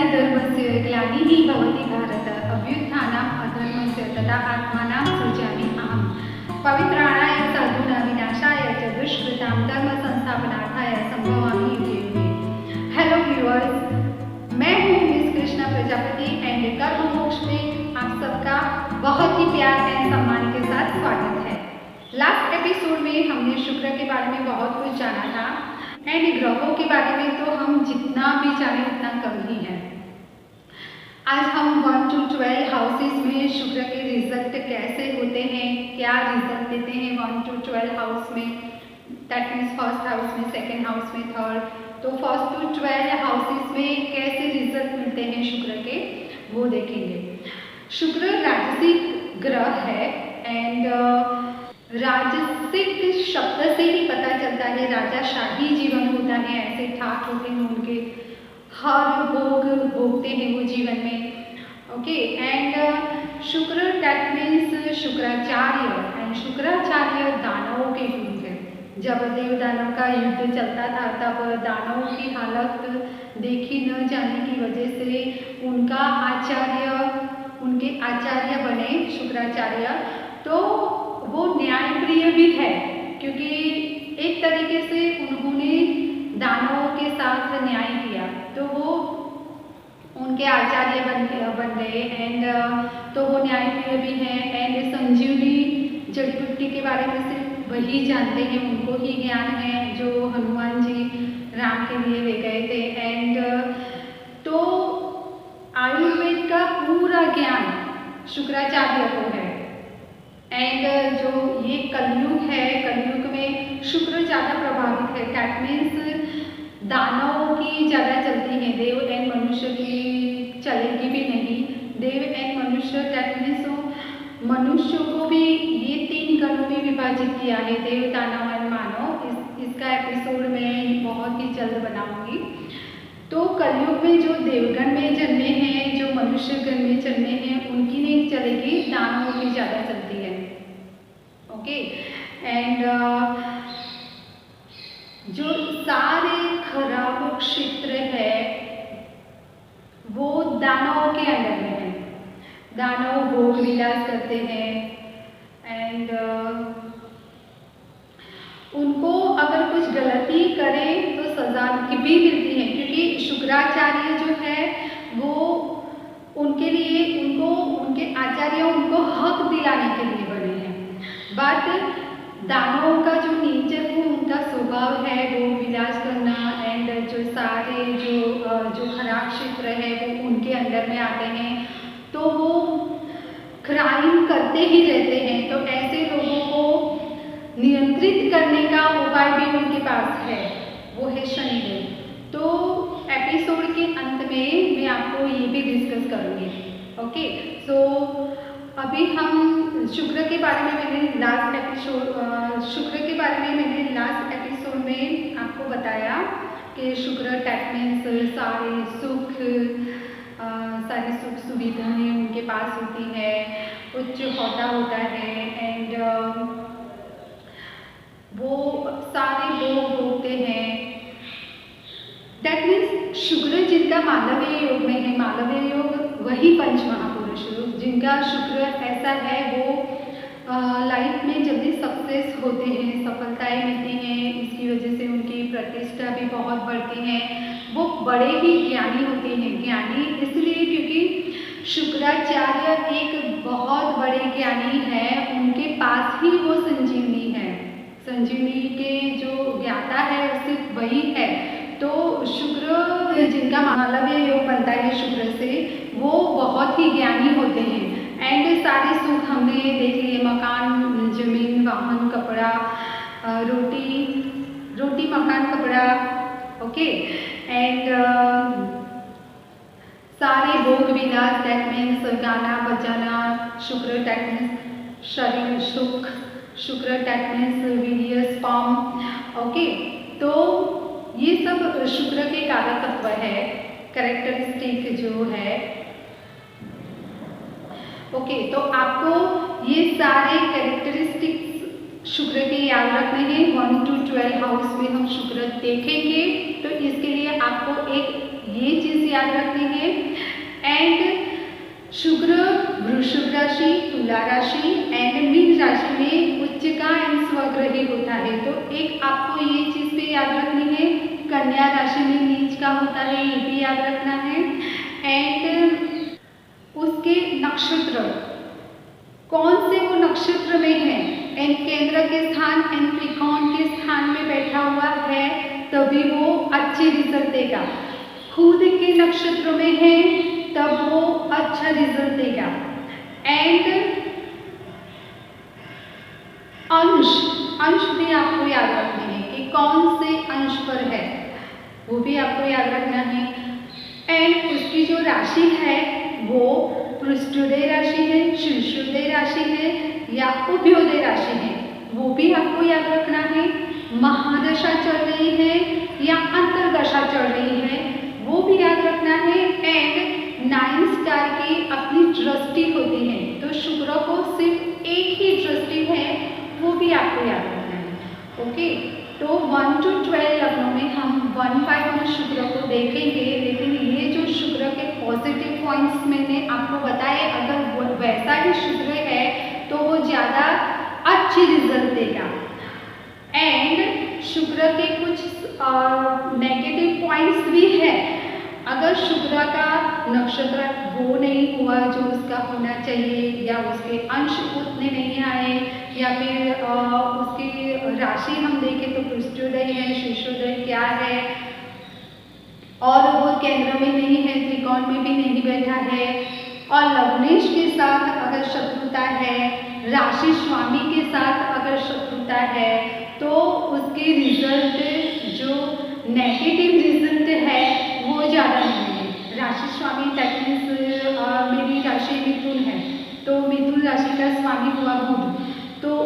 धर्मस्य ग्लानिः भवति भारत अभ्युत्थानम् अधर्मस्य तथा आत्मानं सृजामि अहम् पवित्राणाय साधूनां विनाशाय च दुष्कृतां धर्म संस्थापनार्थाय संभवामि युगे युगे। हेलो व्यूअर्स, मैं हूँ मिस कृष्णा प्रजापति एंड कर्म मोक्ष में आप सबका बहुत ही प्यार एंड सम्मान के साथ स्वागत है। लास्ट एपिसोड में हमने शुक्र के बारे में बहुत कुछ जाना था एंड ग्रहों के बारे में तो हम जितना भी जाने उतना कम ही है। आज हम 1 to 12 हाउसेस में शुक्र के रिजल्ट कैसे होते हैं, क्या रिजल्ट देते हैं 1 to 12 हाउस में, दैट मीन्स फर्स्ट हाउस में, सेकेंड हाउस में, थर्ड, तो 1 to 12 हाउसेस में कैसे रिजल्ट मिलते हैं शुक्र के, वो देखेंगे। शुक्र राजसिक ग्रह है एंड राजसिक शब्द से ही पता चलता है राजाशाही जीवन होता है, ऐसे ठाक होते हैं उनके, हर भोग भोगते हैं वो जीवन में। ओके एंड शुक्र that means Shukracharya and Shukracharya दानवों के गुरु है। जब देव दानव का युद्ध चलता था तब दानवों की हालत देखी न जाने की वजह से उनके आचार्य बने शुक्राचार्य। तो वो न्यायप्रिय भी है क्योंकि एक तरीके से उन्होंने दानवों के साथ न्याय किया, तो वो उनके आचार्य बन गए एंड तो वो न्यायप्रिय भी हैं। एंड संजीवनी जड़ी बूटी के बारे में सिर्फ वही जानते हैं, उनको ही ज्ञान है जो हनुमान जी राम के लिए ले गए थे। एंड तो आयुर्वेद का पूरा ज्ञान शुक्राचार्य को है। एंड जो ये कलयुग है, कलयुग में शुक्र ज़्यादा प्रभावित है, दैट मीन्स दानवों की ज़्यादा चलती हैं, देव एंड मनुष्य की चलेगी भी नहीं। देव एंड मनुष्य दैट मीन्स मनुष्यों को भी ये 3 गणों में विभाजित किया है, देव, दानव एंड मानव। इसका एपिसोड मैं बहुत ही जल्द बनाऊंगी। तो कलयुग में जो देवगण में जन्मे हैं, जो मनुष्य गण में जन्मे हैं, उनकी नहीं चलेगी, दानवों की ज़्यादा चलती है। ओके एंड जो सारे खराब क्षेत्र है वो दानवों के अंडर में है। दानव भोग विलास करते हैं एंड उनको अगर कुछ गलती करें तो सजा भी मिलती है, क्योंकि शुक्राचार्य जो है वो उनके लिए उनके आचार्य उनको हक दिलाने के लिए बने हैं। बट दानवों का जो नेचर है, उनका स्वभाव है वो विलास करना एंड जो सारे जो खराब क्षेत्र है वो उनके अंडर में आते हैं, तो वो क्राइम करते ही रहते हैं। तो ऐसे लोगों को नियंत्रित करने का उपाय भी उनके पास है, वो है शनिदेव। तो एपिसोड के अंत में मैं आपको ये भी डिस्कस करूँगी। ओके सो अभी हम शुक्र के बारे में मैंने लास्ट एपिसोड में आपको बताया कि शुक्र दैट मीन्स सारी सुख सुविधाएं उनके पास होती है, उच्च होता है एंड वो सारे लोग भोगते हैं। दैट मीन्स शुक्र जिनका मालवीय योग में है, मालवीय योग वही पंच महापुरुष, जिनका शुक्र ऐसा है वो लाइफ में जल्दी सक्सेस होते हैं, सफलताएं मिलती हैं, इसकी वजह से उनकी प्रतिष्ठा भी बहुत बढ़ती है। वो बड़े ही ज्ञानी होते हैं, ज्ञानी इसलिए क्योंकि शुक्राचार्य एक बहुत बड़े ज्ञानी है, उनके पास ही वो संजीवनी है, संजीवनी के जो ज्ञाता है सिर्फ वही है। तो शुक्र जिनका मालवीय योग बनता है शुक्र से, वो बहुत ही ज्ञानी होते हैं एंड सारे सुख हमने देख लिए, मकान, जमीन, वाहन, कपड़ा, रोटी मकान कपड़ा, ओके एंड सारे भोग विलास दैट मीन्स गाना बजाना, शुक्र दैट मीन्स शरीर सुख, शुक्र दैट मीन्स वीर्य स्पर्म। ओके तो ये सब शुक्र के कारक तत्व है, कैरेक्टरिस्टिक जो है। ओके तो आपको ये सारे कैरेक्टरिस्टिक्स शुक्र के याद रखने हैं। 1 to 12 हाउस में हम शुक्र देखेंगे, तो इसके लिए आपको एक ये चीज़ याद रखनी है। एंड शुक्र वृषभ राशि, तुला राशि एंड मीन राशि में उच्च का एंड स्वग्रही होता है। तो एक आपको ये चीज़ भी याद रखनी है, कन्या राशि में नीच का होता है, ये भी याद रखना है। एंड उसके नक्षत्र कौन से वो नक्षत्र में है, एंड केंद्र के स्थान एंड त्रिकोण के स्थान में बैठा हुआ है, तभी वो अच्छे रिजल्ट देगा। खुद के नक्षत्र में है तब वो अच्छा रिजल्ट देगा। एंड अंश भी आपको याद रखने हैं कि कौन से अंश पर है, वो भी आपको याद रखना है। एंड उसकी जो राशि है वो पृष्ठोदय राशि है, शीर्षोदय राशि है या उभयोदय राशि है, वो भी आपको याद रखना है। महादशा चल रही है या अंतरदशा चल रही है, वो भी याद रखना है। एंड 9 स्टार की अपनी दृष्टि होती है, तो शुक्र को सिर्फ एक ही दृष्टि है, वो भी आपको याद रखना है। ओके, तो 1 to 12 लग्नों में हम 1 by 1 शुक्र को देखेंगे, लेकिन ये जो शुक्र के पॉजिटिव पॉइंट्स मैंने आपको बताए, अगर वैसा ही शुक्र है तो वो ज़्यादा अच्छी रिजल्ट देगा। एंड शुक्र के कुछ नेगेटिव पॉइंट्स भी है। अगर शुक्र का नक्षत्र वो नहीं हुआ जो उसका होना चाहिए, या उसके अंश उतने नहीं आए, या फिर उसकी राशि हम देखें तो पृष्ठोदय है, शीर्षोदय क्या है, और वो केंद्र में नहीं है, त्रिकोण में भी नहीं बैठा है, और लग्नेश के साथ अगर शत्रुता है, राशि स्वामी के साथ अगर शत्रुता है, तो उसके रिजल्ट जो नेगेटिव रिजल्ट है वो ज़्यादा नहीं है। राशि स्वामी दैट मीन्स मेरी राशि मिथुन है, तो मिथुन राशि का स्वामी हुआ बुध, तो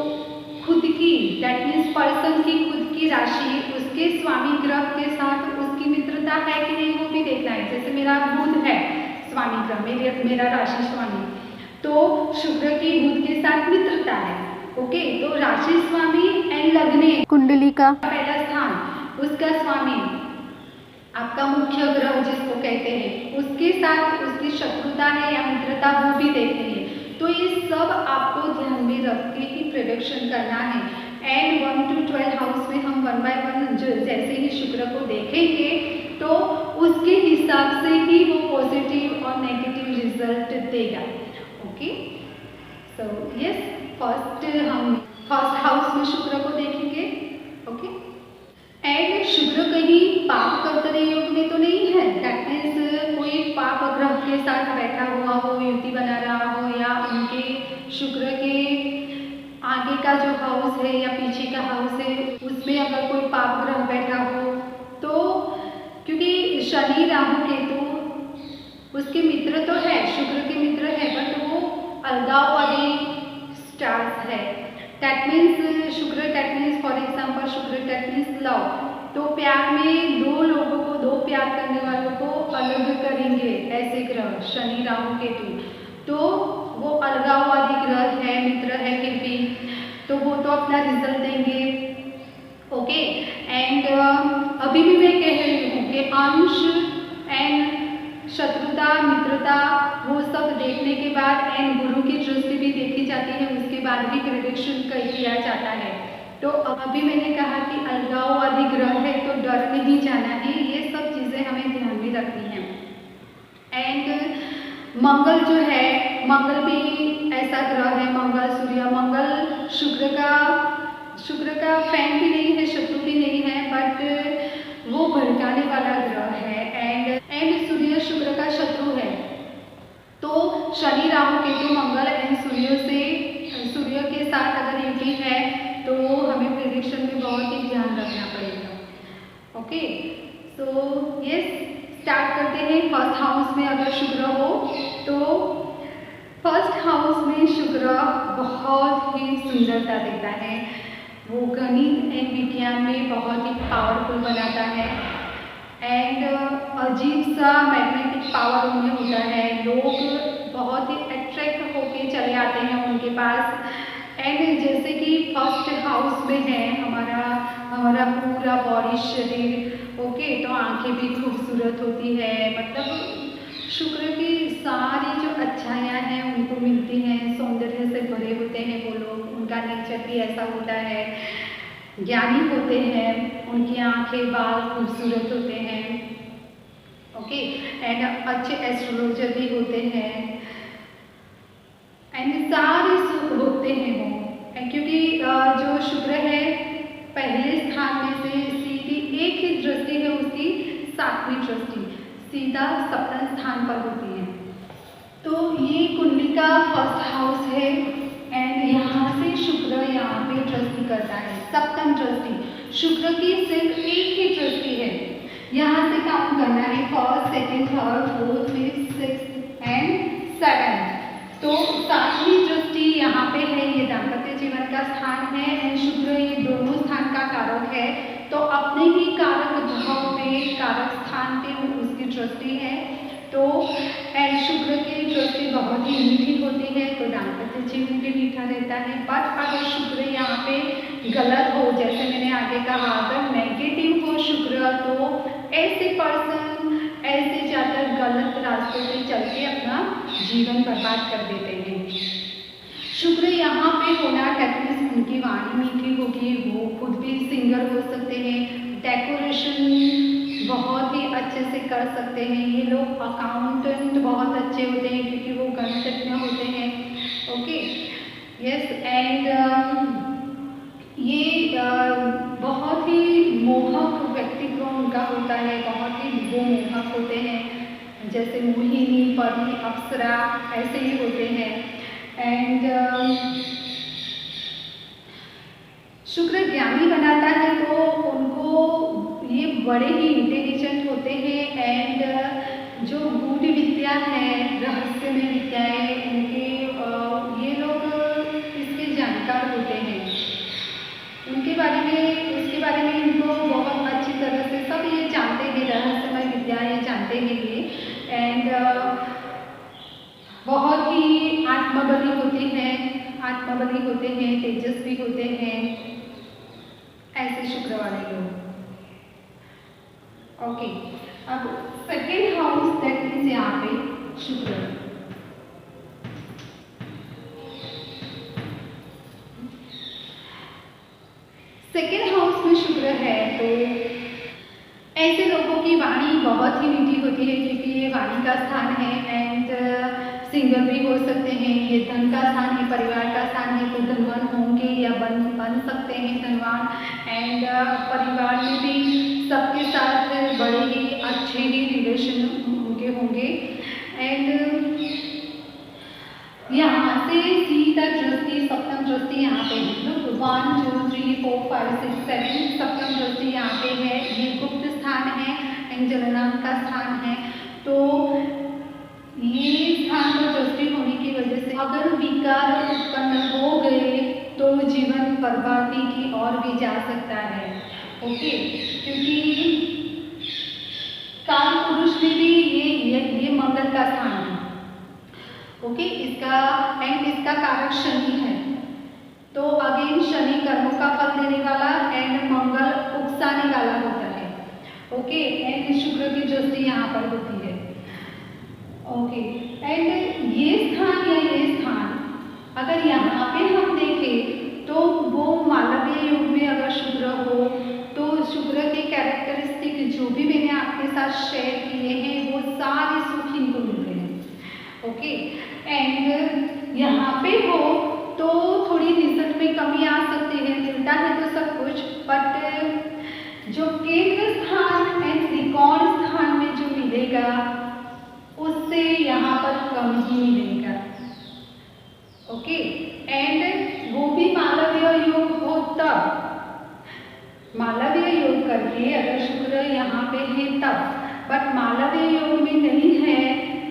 खुद की दैट मीन्स पर्सन की खुद की राशि उसके स्वामी ग्रह के साथ उसकी मित्रता है कि नहीं, वो भी देखना है। जैसे मेरा बुध है स्वामी ग्रह, मेरा राशि स्वामी, तो शुक्र की बुध के साथ मित्रता है। ओके, तो राशि स्वामी एंड लग्ने कुंडली का पहला स्थान, उसका स्वामी आपका मुख्य ग्रह जिसको कहते हैं, उसके साथ उसकी शत्रुता है या मित्रता, वो भी देखते हैं। तो ये सब आपको ध्यान में रख के ही प्रेडिक्शन करना है। एंड 1 to 12 हाउस में हम 1 by 1 जैसे ही शुक्र को देखेंगे तो उसके हिसाब से ही वो पॉजिटिव और नेगेटिव रिजल्ट देगा। ओके, सो यस, हम फर्स्ट हाउस में शुक्र को देखेंगे। ओके, एंड शुक्र कहीं पाप कर्तव्य योग में तो नहीं है, दैट मीन्स कोई पाप ग्रह के साथ बैठा हुआ हो, युति बना रहा हो, या उनके शुक्र के आगे का जो हाउस है या पीछे का हाउस है उसमें अगर कोई पाप ग्रह बैठा हो, तो क्योंकि शनि राहु केतु उसके मित्र तो है, शुक्र के मित्र है, बट वो अलगाववादी स्टार्स है। दैट मीन्स शुक्र, दैट मीन्स फॉर एग्जाम्पल शुक्र दैट मीन्स लव, तो प्यार में दो लोगों को, दो प्यार करने वालों को अलग करेंगे ऐसे ग्रह शनि राहु केतु, तो वो अलगाववादी ग्रह है, मित्र है फिर भी, तो वो तो अपना रिजल्ट देंगे। ओके, एंड अभी भी मैं कह रही हूँ कि अंश एंड शत्रुता मित्रता वो सब देखने के बाद एंड गुरु की दृष्टि भी देखी जाती है, उसके बाद भी प्रेडिक्शन किया जाता है। तो अभी मैंने कहा कि अलगाववादी ग्रह है तो डर नहीं जाना है, ये सब चीज़ें हमें ध्यान में रखनी है। एंड मंगल जो है, मंगल भी ऐसा ग्रह है, मंगल सूर्य, मंगल शुक्र का फैन भी नहीं है, शत्रु भी नहीं है, बट वो भड़काने वाला ग्रह है। एंड सूर्य शुक्र का शत्रु है, तो शनि राहु केतु मंगल एंड सूर्य के साथ अगर युति है तो हमें प्रेडिक्शन में बहुत ही ध्यान रखना पड़ेगा। ओके, सो यस, स्टार्ट करते हैं। फर्स्ट हाउस में अगर शुक्र हो तो फर्स्ट हाउस में शुक्र बहुत ही सुंदरता देता है, वो गणित एंड विज्ञान में बहुत ही पावरफुल बनाता है, एंड अजीब सा मैग्नेटिक पावर उनमें होता है, लोग बहुत ही अट्रैक्ट होके चले आते हैं उनके पास। एंड जैसे कि फर्स्ट हाउस में है हमारा हमारा पूरा बॉडी शरीर, ओके, तो आंखें भी खूबसूरत होती है। मतलब शुक्र की सारी जो अच्छाइयाँ हैं उनको मिलती हैं, सौंदर्य से भरे होते हैं वो लोग, उनका नेचर भी ऐसा होता है, ज्ञानी होते हैं, उनकी आंखें बाल खूबसूरत होते हैं, ओके, एंड अच्छे एस्ट्रोलॉजर भी होते हैं, एंड सारे सुख होते हैं वो। क्योंकि जो शुक्र है पहले स्थान में से सीधी एक ही दृष्टि है उसकी, 7वीं दृष्टि सीधा सप्तम स्थान पर होती है। तो ये कुंडली का फर्स्ट हाउस है एंड यहाँ से शुक्र यहाँ पे दृष्टि करता है, सप्तम दृष्टि। शुक्र की सिर्फ एक ही दृष्टि है, यहाँ से काउंट करना है, first, second, third, fourth, fifth, sixth and seventh. तो 7वीं दृष्टि यहाँ पे है, ये दाम्पत्य जीवन का स्थान है एंड शुक्र ये दोनों स्थान का कारक है, तो अपने ही कारक भाव पे, कारक स्थान पे उसकी दृष्टि है। तो एंड शुक्र की दृष्टि बहुत ही मीठी होती है, तो दाम्पत्य जीवन भी मीठा रहता है। बट अगर शुक्र यहाँ पे गलत हो, जैसे मैंने आगे कहा, अगर नेगेटिव हो शुक्र, तो ऐसे पर्सन, ऐसे जाकर गलत रास्ते पे चल के अपना जीवन बर्बाद कर देते हैं। शुक्र यहाँ पे होना एटलीस्ट उनकी वाणी मीठी होगी, वो खुद भी सिंगर हो सकते हैं, डेकोरेशन बहुत ही अच्छे से कर सकते हैं, ये लोग अकाउंटेंट बहुत अच्छे होते हैं क्योंकि वो गणितज्ञ होते हैं, ओके, यस, एंड ये बहुत ही मोहक व्यक्तित्व उनका होता है, बहुत ही वो मोहक होते हैं, जैसे मोहिनी, परी, अप्सरा ऐसे ही होते हैं। एंड शुक्र ज्ञानी बनाता है, तो उनको ये बड़े ही इंटेलिजेंट होते हैं एंड जो गूढ़ विद्या है, रहस्यमय विद्याएं, उनके ये लोग इसके जानकार होते हैं, उनके बारे में, उसके बारे में इनको बहुत अच्छी तरह से सब ये जानते हैं, रहस्यमय विद्याएं जानते हैं ये, एंड बहुत ही आत्मबली होते हैं, आत्मबली होते हैं, तेजस्वी होते हैं, ऐसे शुक्र वाले लोग, ओके। अब सेकेंड हाउस, दैट मीन्स यहाँ पे शुक्र, सेकेंड हाउस में शुक्र है, तो ऐसे लोगों की वाणी बहुत ही मीठी होती है क्योंकि ये वाणी का स्थान है एंड सिंगर भी हो सकते हैं, ये धन का स्थान है, परिवार का स्थान है, तो धनवान होंगे या बन सकते हैं धनवान, एंड परिवार में भी सबके साथ बड़े ही अच्छे ही रिलेशन उनके होंगे। एंड यहाँ से सीधा दृष्टि, सप्तम दृष्टि यहाँ पे है, 1 2 3 4 5 6 7 सप्तम दृष्टि यहाँ पे है, ये गुप्त स्थान है एंड जननांक का स्थान है। तो ये स्थान पर दृष्टि होने की वजह से अगर विकार उत्पन्न हो गए तो जीवन बर्बादी की ओर भी जा सकता है, ओके, क्योंकि काल पुरुष में भी ये मंगल का स्थान है, ओके, इसका एंड इसका कारक शनि है, तो अगेन शनि कर्मों का फल देने वाला एंड मंगल उकसाने वाला होता है, ओके, एंड शुक्र की दृष्टि यहाँ पर होती है, ओके, एंड ये स्थान या ये स्थान अगर यहाँ पे हम देखें तो वो मालवीय युग में अगर शुक्र हो तो शुक्र के कैरेक्टरिस्टिक जो भी मैंने आपके साथ शेयर किए हैं वो सारे सुख इनको मिलते हैं, ओके, एंड यहाँ पे हो तो थोड़ी रिजल्ट में कमी आ सकती है, मिलता है तो सब कुछ, बट जो केंद्र स्थान एंड त्रिकोण स्थान में जो मिलेगा उससे यहाँ पर कम ही मिलेगा, ओके, एंड वो भी मालवीय योग हो तब, मालवीय योग करके अगर शुक्र यहाँ पे है तब, बट मालवीय योग में नहीं है,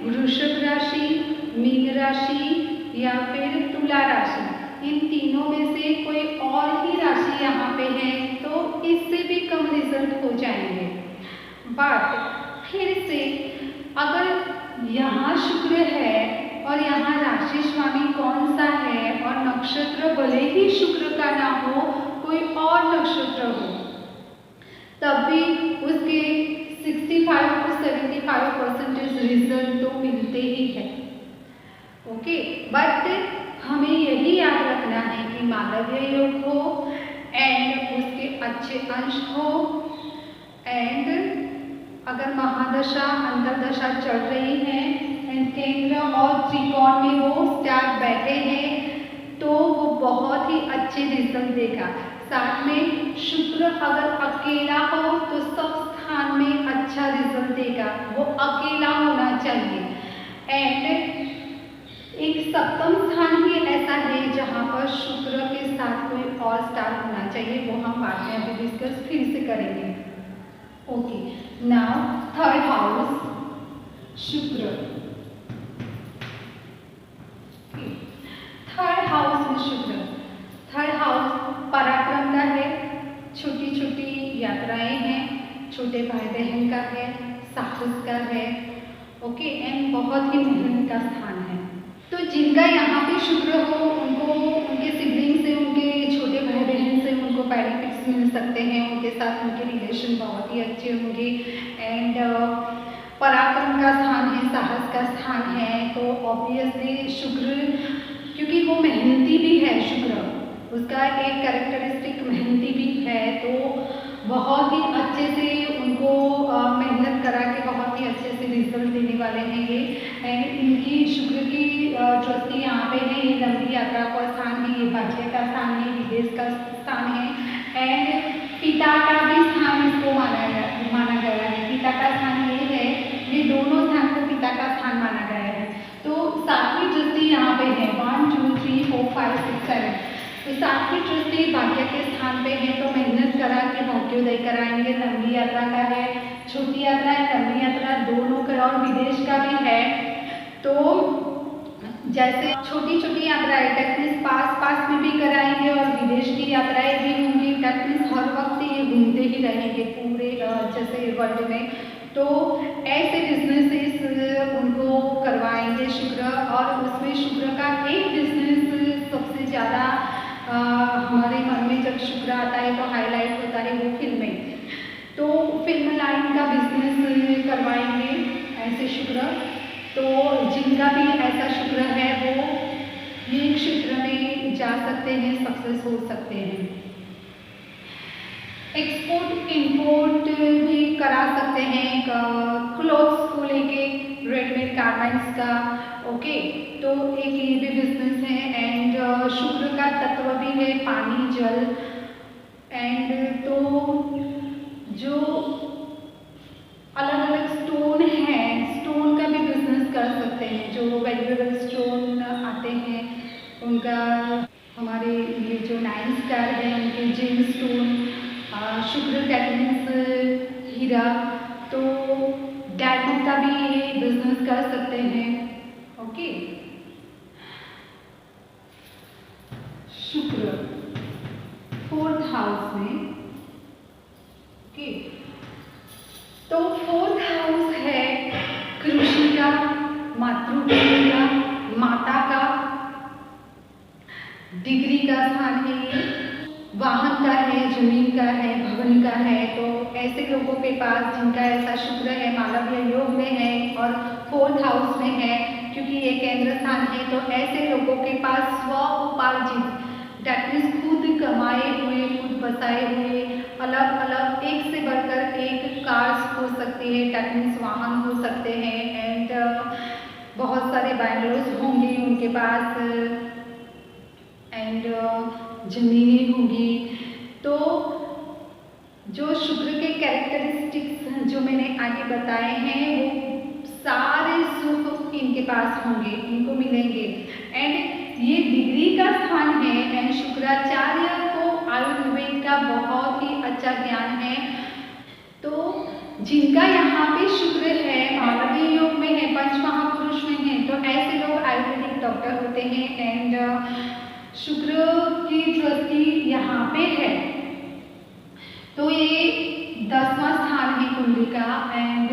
वृषभ राशि, मीन राशि या फिर तुला राशि, इन तीनों में से कोई और ही राशि यहाँ पे है तो इससे भी कम रिजल्ट हो जाएंगे। बट फिर से अगर यहाँ शुक्र है और यहाँ राशि स्वामी कौन सा है और नक्षत्र भले ही शुक्र का ना हो, कोई और नक्षत्र हो, तब भी उसके 65 to 75% रिजल्ट तो मिलते ही है। ओके, बट हमें यही याद रखना है कि मालवीय योग हो एंड उसके अच्छे अंश हो, एंड अगर महादशा अंतरदशा चल रही है एंड केंद्र और त्रिकोण में वो स्टार बैठे हैं तो वो बहुत ही अच्छे रिजल्ट देगा। साथ में शुक्र अगर अकेला हो तो सब स्थान में अच्छा रिजल्ट देगा, वो अकेला होना चाहिए। एंड एक सप्तम स्थान ही ऐसा है जहाँ पर शुक्र के साथ कोई और स्टार होना चाहिए, वो हम बाद में अभी डिस्कस फिर से करेंगे। ओके, नाउ थर्ड हाउस शुक्र। थर्ड हाउस में शुक्र, थर्ड हाउस पराक्रम का है, छोटी छोटी यात्राएं हैं, छोटे भाई बहन का है, साहस का है। ओके, एंड बहुत ही मेहनत का स्थान है। तो जिनका यहाँ पे शुक्र हो उनको उनके सिबलिंग से, उनके छोटे भाई बहन से उनको बेनिफिट्स मिल सकते हैं, उनके साथ उनके रिलेशन बहुत ही अच्छे होंगे। एंड पराक्रम का स्थान है, साहस का स्थान है, तो ऑब्वियसली शुक्र क्योंकि वो मेहनती भी है, शुक्र उसका एक कैरेक्टरिस्टिक मेहनती भी है, तो बहुत ही अच्छे से उनको मेहनत करा के बहुत ही अच्छे से रिजल्ट देने वाले हैं ये। एंड इनकी शुक्र की दृष्टि यहाँ पे है, ये लंबी यात्रा का स्थान है, ये भाग्य का स्थान है, विदेश का स्थान है, एंड पिता का भी स्थान इसको माना गया है। पिता का स्थान ये है, ये दोनों स्थान को पिता का स्थान माना गया है। तो सातवीं दृष्टि यहाँ पे है, 1 2 3 4 5 6 7, तो सातवीं दृष्टि भाग्य के स्थान पे है, तो मेहनत करा के भाग्योदय कराएंगे। लंबी यात्रा का है, छोटी यात्रा है, लंबी यात्रा दोनों का और विदेश का भी है। तो जैसे छोटी छोटी यात्राएं टेक्निस पास में भी कराएंगे और विदेश की यात्राएं भी होंगी। टेक्निस हर वक्त ये घूमते ही रहेंगे पूरे जैसे वर्ल्ड में, तो ऐसे बिजनेसेस उनको करवाएंगे शुक्र, और उसमें शुक्र का एक बिजनेस सबसे ज़्यादा हमारे मन में जब शुक्र आता है तो हाईलाइट होता है वो फिल्में, तो फिल्म लाइन का बिजनेस करवाएंगे ऐसे शुक्र। तो जिनका भी ऐसा शुक्र है वो ये क्षेत्र में जा सकते हैं, सक्सेस हो सकते हैं। एक्सपोर्ट इंपोर्ट भी करा सकते हैं, क्लोथ्स को लेके, रेडीमेड गारमेंट्स का। ओके, तो एक ये भी बिजनेस है। एंड शुक्र का तत्व भी है पानी जल, एंड तो जो अलग अलग स्टोन हैं, स्टोन का भी बिजनेस कर सकते हैं। जो वैल्यूएबल स्टोन आते हैं उनका, हमारे ये जो 9 स्टार है उनके जेम स्टोन, शुक्र टेक्निस हीरा, तो डायमंड का भी ये बिजनेस कर सकते हैं। ओके, शुक्र 4th हाउस में। ओके, तो 4th हाउस है कृषि का, मातृभूमि का, माता का, डिग्री का स्थान है ये, वाहन का है, जमीन का है, भवन का है। तो ऐसे लोगों के पास जिनका ऐसा शुक्र है, मालवीय योग में है और 4th हाउस में है, क्योंकि ये केंद्र स्थान है, तो ऐसे लोगों के पास स्व उपार्जित दैट मीन्स खुद कमाए हुए, खुद बसाए हुए अलग अलग एक से बढ़कर एक कार्स हो सकती है, दैट मीन्स वाहन हो सकते हैं, एंड बहुत सारे बैंगलोर्स होंगे उनके पास, एंड जमीनें होंगी। तो जो शुक्र के कैरेक्टरिस्टिक्स जो मैंने आगे बताए हैं वो सारे सुख इनके पास होंगे, इनको मिलेंगे। एंड ये डिग्री का स्थान है, एंड शुक्राचार्य को आयुर्वेद का बहुत ही अच्छा ज्ञान है। तो जिनका यहाँ पे शुक्र है, मालवीय योग में है, पंचमहापुरुष में है, तो ऐसे लोग आयुर्वेदिक डॉक्टर होते हैं। एंड शुक्र की दृष्टि यहाँ पे है, तो ये 10वां स्थान है कुंडली का, एंड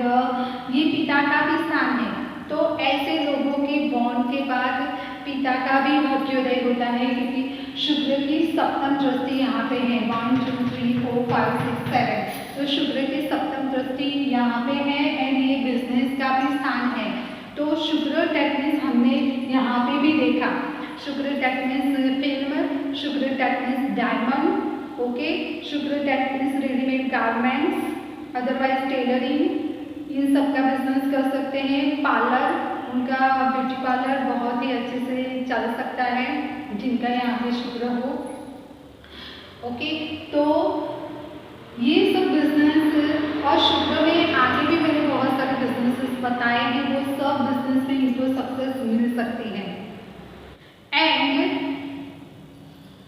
ये पिता का भी स्थान है। तो ऐसे लोगों के बॉन्ड के बाद पिता का भी भाग्योदय होता है, क्योंकि शुक्र की 7वीं दृष्टि यहाँ पे है, 1 2 3 4 5 6 7। तो शुक्र की सप्तम दृष्टि यहाँ पे है एंड ये बिजनेस का भी स्थान है। तो शुक्र डेट मीन्स हमने यहाँ पे भी देखा, शुक्र डेट मीन्स फिल्म, शुक्र डेट मीन्स डायमंड, ओके, शुक्र date means readymade garments, otherwise tailoring, इन सब का बिजनेस कर सकते हैं। पार्लर, उनका ब्यूटी पार्लर बहुत ही अच्छे से चल सकता है जिनका यहाँ पे शुक्र हो, ओके। तो ये सब बिजनेस, और शुक्र में आगे भी मैंने बहुत सारे बिजनेसेस बताए हैं, वो सब बिजनेस में इनको सक्सेस मिल सकती है। एंड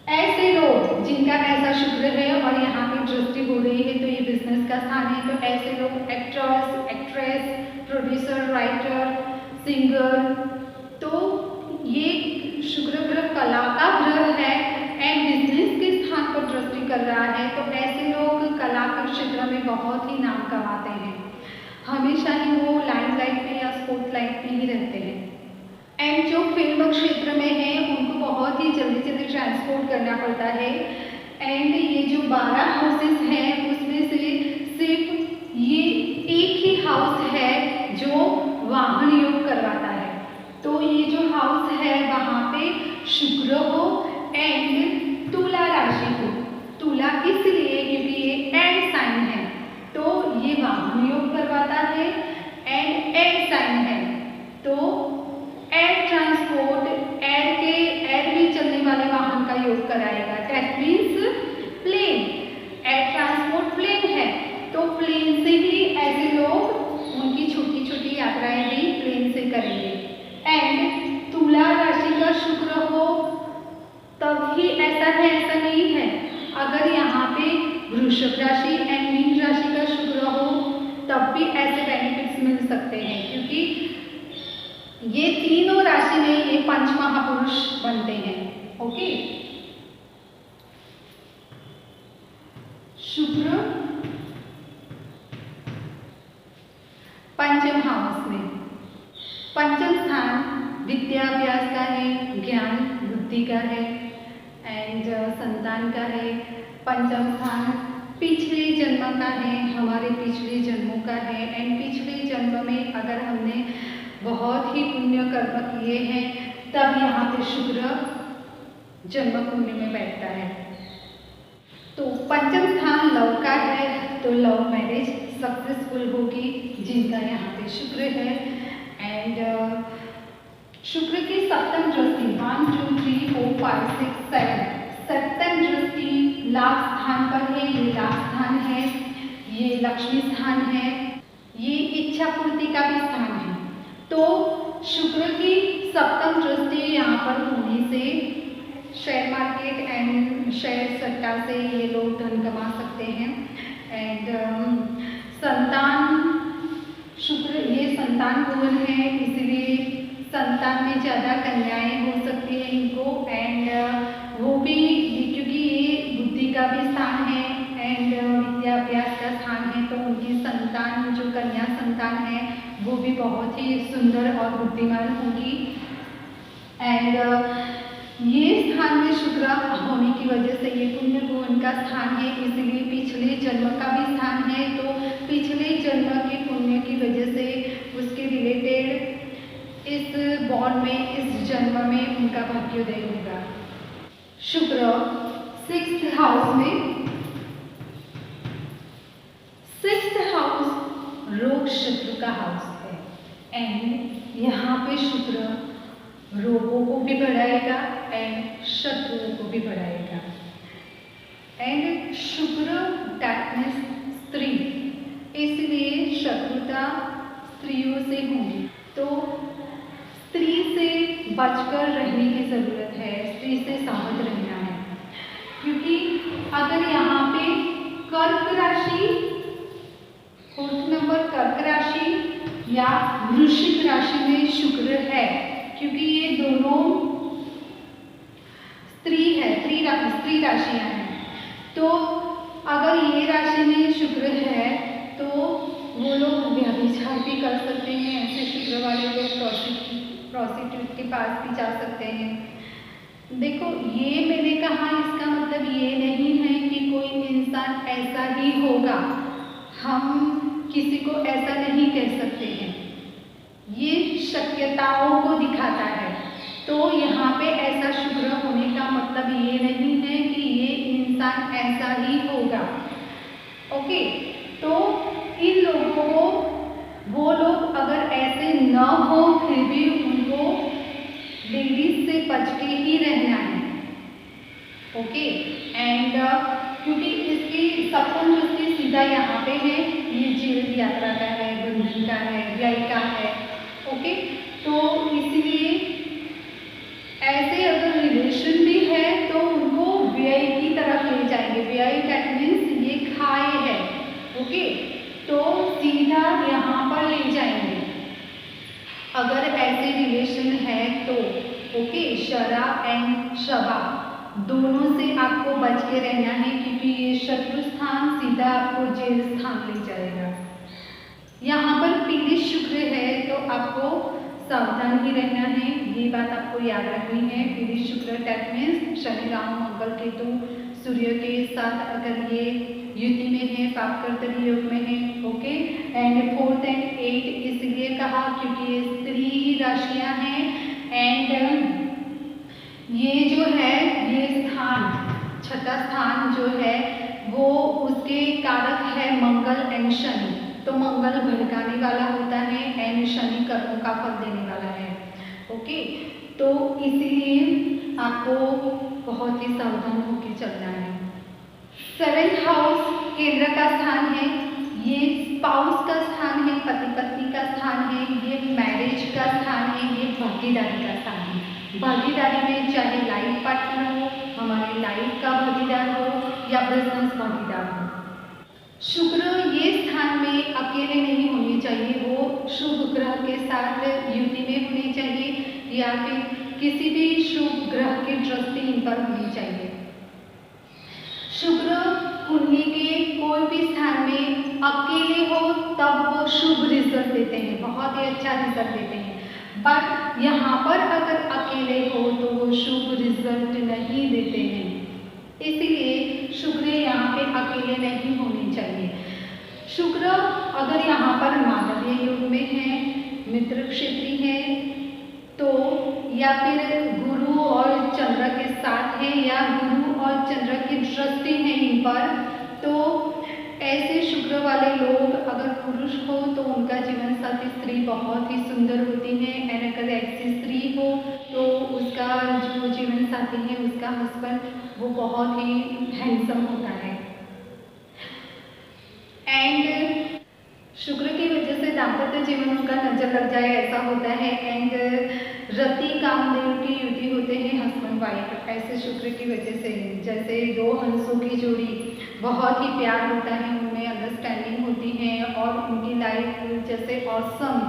ऐसे लोग जिनका ऐसा शुक्र है और यहाँ पे दृष्टि हो रही है तो ये बिजनेस का स्थान है, तो ऐसे लोग एक्ट्रेस, प्रोड्यूसर, राइटर, सिंगर, तो ये शुक्र ग्रह कला का ग्रह है एंड बिजनेस के स्थान पर दृष्टि कर रहा है, तो ऐसे लोग कला के क्षेत्र में बहुत ही नाम कमाते हैं, हमेशा ही वो लाइमलाइट में या स्पॉटलाइट में ही रहते हैं। एंड जो फिल्म क्षेत्र में है उनको बहुत ही जल्दी जल्दी ट्रांसपोर्ट करना पड़ता है। एंड ये जो 12 हाउसेस हैं उसमें से सिर्फ ये एक ही हाउस है जो वाहन योग करवाता है, तो ये जो हाउस है वहाँ पे शुक्र हो एंड तुला राशि हो। तुला किस लिए? क्योंकि ये एयर साइन है, तो ये वाहन योग करवाता है एंड एयर साइन है, तो एयर ट्रांसपोर्ट, एयर में चलने वाले वाहन का योग कराएगा। That means plane, air transport plane है, तो प्लेन से ही ऐसे लोग उनकी छोटी छोटी यात्राएं भी प्लेन से करेंगे। एंड तुला राशि का शुक्र हो तब ही ऐसा है, ऐसा नहीं है। अगर यहाँ पे वृषभ राशि एंड मीन राशि का शुक्र हो तब भी ऐसे बेनिफिट्स मिल सकते हैं, क्योंकि ये तीनों राशि में ये पंच महापुरुष बनते हैं, ओके। शुक्र पंचम हाउस में, पंचम स्थान विद्याभ्यास का है, ज्ञान बुद्धि का है एंड संतान का है। पंचम स्थान पिछले जन्म का है, हमारे पिछले जन्मों का है एंड पिछले जन्म में अगर हमने बहुत ही पुण्य कर्म किए हैं तब यहाँ पे शुक्र जन्म कुंडली में बैठता है। तो पंचम स्थान लव का है, तो लव मैरिज सक्सेसफुल होगी जिनका यहाँ पे शुक्र है। एंड शुक्र की सप्तम दृष्टि 1 2 3 4 5 6 7, सप्तम दृष्टि लाभ स्थान पर है, ये लाभ स्थान है, ये लक्ष्मी स्थान है, ये इच्छा पूर्ति का भी स्थान है। तो शुक्र की सप्तम दृष्टि यहाँ पर होने से शेयर मार्केट एंड शेयर सट्टा से ये लोग धन कमा सकते हैं। एंड संतान, शुक्र ये संतान भवन है, इसलिए संतान में ज़्यादा कन्याएं हो सकती हैं इनको। एंड वो भी क्योंकि ये बुद्धि का भी स्थान है एंड विद्याभ्यास का स्थान है, तो उनकी संतान जो कन्या संतान है वो भी बहुत ही सुंदर और बुद्धिमान होगी। एंड ये स्थान में शुक्र होने की वजह से ये पुण्य भवन का स्थान है, इसलिए पिछले जन्म का भी स्थान है, तो पिछले जन्म के पुण्य की वजह से उसके रिलेटेड इस बॉन्ड में, इस जन्म में उनका भाग्योदय होगा। शुक्र 6th हाउस में, 6th हाउस रोग शत्रु का हाउस है एंड यहाँ पे शुक्र रोगों को भी बढ़ाएगा एंड शत्रुओं को भी बढ़ाएगा। एंड शुक्र दैट मीन्स स्त्री, इसलिए शत्रुता स्त्रियों से होगी, तो स्त्री से बचकर रहने की ज़रूरत है, स्त्री से सावध रहना है, क्योंकि अगर यहाँ पे कर्क राशि, 4th नंबर कर्क राशि या वृश्चिक राशि में शुक्र है, क्योंकि ये दोनों स्त्री है, स्त्री राशियां हैं, तो अगर ये राशि में शुक्र है तो वो लोग व्यभिचार भी कर सकते हैं, ऐसे शुक्र वाले लोग प्रोस्टिट्यूट के पास भी जा सकते हैं। देखो ये मैंने कहा, इसका मतलब ये नहीं है कि कोई इंसान ऐसा ही होगा, हम किसी को ऐसा नहीं कह सकते हैं, ये शक्यताओं को दिखाता है। तो यहाँ पे ऐसा शुक्र होने का मतलब ये नहीं है कि ये इंसान ऐसा ही होगा। ओके, तो इन लोगों को, वो लोग अगर ऐसे न हो फिर भी उनको लेडीज से बच के ही रहना है। ओके, एंड क्योंकि इसकी सप्तम दृष्टि सीधा यहाँ पे है, ये जीवन यात्रा का है, बंधन का है, व्यय का है। ओके, तो इसलिए ऐसे अगर रिलेशन भी है तो उनको व्यय की तरफ ले जाएंगे। व्यय दैट मीन्स ये खाए है। ओके, तो सीधा यहाँ पर ले जाएंगे अगर ऐसे रिलेशन है तो। ओके, शरा एंड शबा दोनों से आपको बच के रहना है, क्योंकि ये शत्रु स्थान सीधा आपको जेल स्थान ले जाएगा। यहाँ पर पीड़ित शुक्र है तो आपको सावधान ही रहना है, ये बात आपको याद रखनी है। पीड़ित शुक्र दैट मीन्स शनि राहु मंगल केतु सूर्य के साथ अगर ये युति में है, पापकर्तरी योग में है। ओके, एंड 4th and 8 इसलिए कहा क्योंकि ये स्त्री राशियां हैं, एंड ये जो है ये स्थान, छठा स्थान जो है वो उसके कारक है मंगल एंड शनि। तो मंगल भड़काने वाला होता है एंड शनि कर्मों का फल देने वाला है। ओके, तो इसीलिए आपको बहुत ही सावधान होकर चलना है। 7th हाउस केंद्र का स्थान है, ये स्पाउस का स्थान है, पति पत्नी का स्थान है, ये मैरिज का स्थान है, ये भागीदारी का स्थान है। भागीदारी में चाहे लाइफ पार्टनर हो, हमारे लाइफ का भागीदार हो या बिजनेस भागीदार हो। शुक्र ये स्थान में अकेले नहीं होने चाहिए, वो शुभ ग्रह के साथ युति में होने चाहिए या फिर किसी भी शुभ ग्रह की दृष्टि इन पर होनी चाहिए। शुक्र कुंडली के कोई भी स्थान में अकेले हो तब वो शुभ रिजल्ट देते हैं, बहुत ही अच्छा रिजल्ट देते हैं। बट यहाँ पर अगर अकेले हो तो वो शुभ रिजल्ट नहीं देते हैं, इसलिए शुक्र यहाँ पे अकेले नहीं होने चाहिए। शुक्र अगर यहाँ पर मानवीय योग में है, मित्र क्षेत्री है तो, या फिर गुरु और चंद्र के साथ है, या गुरु और चंद्र की दृष्टि है इन पर, तो ऐसे शुक्र वाले लोग अगर पुरुष हो तो उनका जीवन साथी स्त्री बहुत ही सुंदर होती है, एंड अगर ऐसी स्त्री हो तो उसका जो जीवन साथी है, उसका हस्बैंड, वो बहुत ही हैंडसम होता है। एंड शुक्र की वजह से दाम्पत्य जीवन उनका नजर लग जाए ऐसा होता है, एंड रति कामदेव की युति होते हैं हस्बैंड वाइफ, ऐसे शुक्र की वजह से। जैसे दो हंसों की जोड़ी, बहुत ही प्यार होता है उनमें, अंडरस्टैंडिंग होती है और उनकी लाइफ जैसे ऑसम,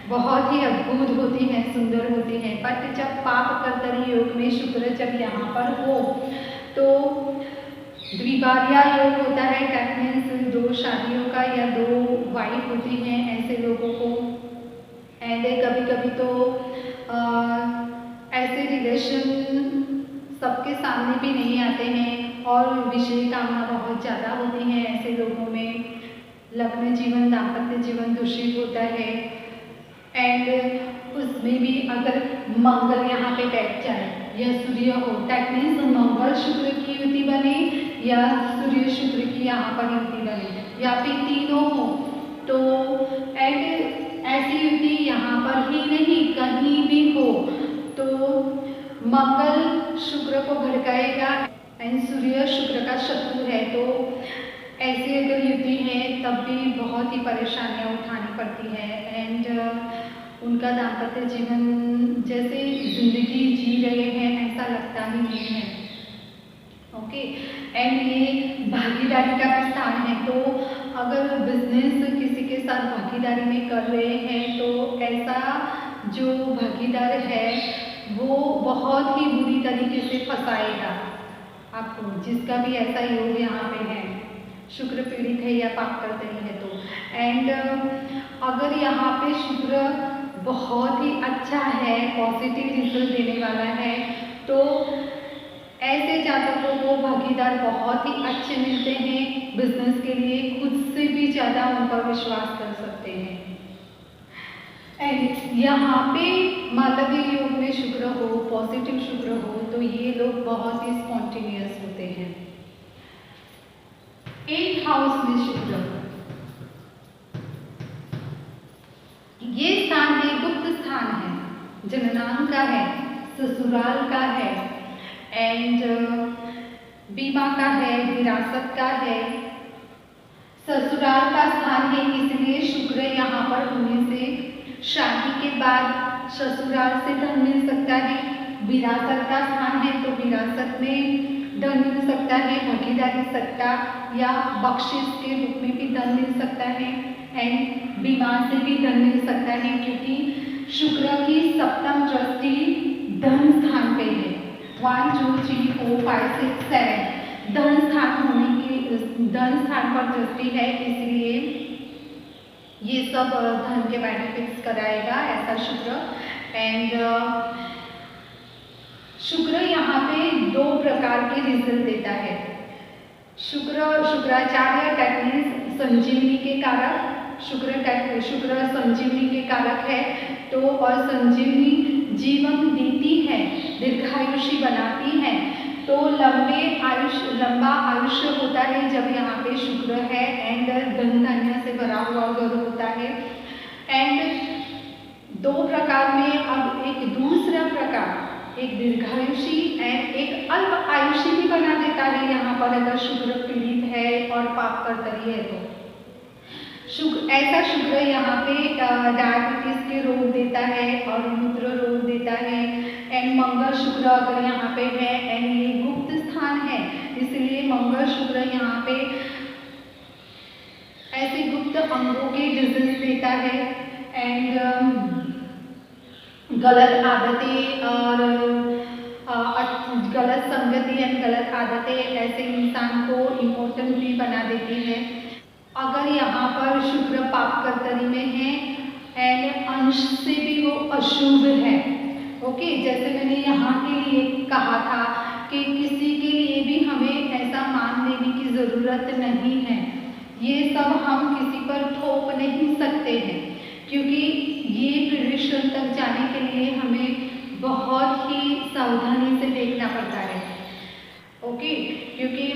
बहुत ही अद्भुत होती है, सुंदर होती है। बट जब पाप कर्तरी योग में शुक्र जब यहाँ पर हो तो द्विबार्या योग होता है, दैट मीन्स दो शादियों का या दो वाइफ होती हैं ऐसे लोगों को। एंड कभी कभी तो ऐसे रिलेशन सबके सामने भी नहीं आते हैं और विषय कामना बहुत ज़्यादा होती है ऐसे लोगों में। लग्न जीवन, दाम्पत्य जीवन दूषित होता है, एंड उसमें भी अगर मंगल यहाँ पे बैठ जाए या सूर्य हो, दैट मीन्स मंगल शुक्र की युति बने या सूर्य शुक्र की यहाँ पर युति बने या फिर तीनों हो, तो एंड ऐसी युति यहाँ पर ही नहीं कहीं भी हो तो मंगल शुक्र को भड़काएगा, एंड सूर्य शुक्र का शत्रु है, तो ऐसी अगर युति है तब भी बहुत ही परेशानियाँ उठानी पड़ती है। एंड उनका दाम्पत्य जीवन जैसे जिंदगी जी रहे हैं ऐसा लगता ही नहीं है। ओके, एंड ये भागीदारी का भी स्थान है, तो अगर बिजनेस किसी के साथ भागीदारी में कर रहे हैं तो ऐसा जो भागीदार है वो बहुत ही बुरी तरीके से फंसाएगा आपको, जिसका भी ऐसा योग यहाँ पे है, शुक्र पीड़ित है या पाप करते है तो। एंड अगर यहाँ पे शुक्र बहुत ही अच्छा है, पॉजिटिव रिजल्ट देने वाला है, तो ऐसे जातकों को भागीदार बहुत ही अच्छे मिलते हैं बिजनेस के लिए, खुद से भी ज़्यादा उन पर विश्वास कर सकते हैं। एंड यहाँ पे मालवीय योग में शुक्र हो, पॉजिटिव शुक्र हो, तो ये लोग बहुत ही स्पॉन्टेनियस होते हैं। 8th हाउस में शुक्र, ये स्थान है, गुप्त स्थान है, जननांग का है, ससुराल का है, एंड बीमा का है, विरासत का है, ससुराल का स्थान है। इसलिए शुक्र यहाँ पर होने से शादी के बाद ससुराल से धन मिल सकता है। विरासत का स्थान है तो विरासत में धन मिल सकता है, भागीदारी सट्टा या बख्शिश के रूप में भी धन मिल सकता है, एंड बीमा से भी धन मिल सकता है, क्योंकि शुक्र की सप्तम दृष्टि धन स्थान पे है। 1 2 3 4 5 6 7 धन स्थान होने की, धन स्थान पर दृष्टि है, इसलिए ये सब धन के बेनिफिट्स कराएगा ऐसा शुक्र। एंड शुक्र यहाँ पे 2 प्रकार के रिजल्ट देता है। शुक्राचार्य दैट मीन्स संजीवनी के कारक, शुक्र संजीवनी के कारक है, तो और संजीवनी जीवन देती है, दीर्घायुषी बनाती है, तो लंबा आयुष्य होता है जब यहाँ पे शुक्र है, एंड धन धान्य से भरा हुआ घर होता है। एंड 2 प्रकार में अब एक दूसरा प्रकार, एक दीर्घायुषी एंड एक अल्प आयुषी भी बना देता है यहाँ पर, अगर शुक्र पीड़ित है और पाप कर्तरी है तो। ऐसा शुक्र यहाँ पे डायबिटीज के रोग देता है और मूत्र रोग देता है। एंड मंगल शुक्र अगर यहाँ पे है, एंड ये गुप्त स्थान है, इसलिए मंगल शुक्र यहाँ पे ऐसे गुप्त अंगों के डिजीज देता है, एंड गलत आदतें और गलत संगति एंड गलत आदतें ऐसे इंसान को इम्पोर्टेंट भी बना देती है। अगर यहाँ पर शुक्र पाप कर्तरी में है एंड अंश से भी वो अशुभ है, ओके, जैसे मैंने यहाँ के लिए कहा था कि किसी के लिए भी हमें ऐसा मान लेने की ज़रूरत नहीं है, ये सब हम किसी पर थोप नहीं सकते हैं, क्योंकि ये प्रेडिक्शन तक जाने के लिए हमें बहुत ही सावधानी से देखना पड़ता है, ओके, क्योंकि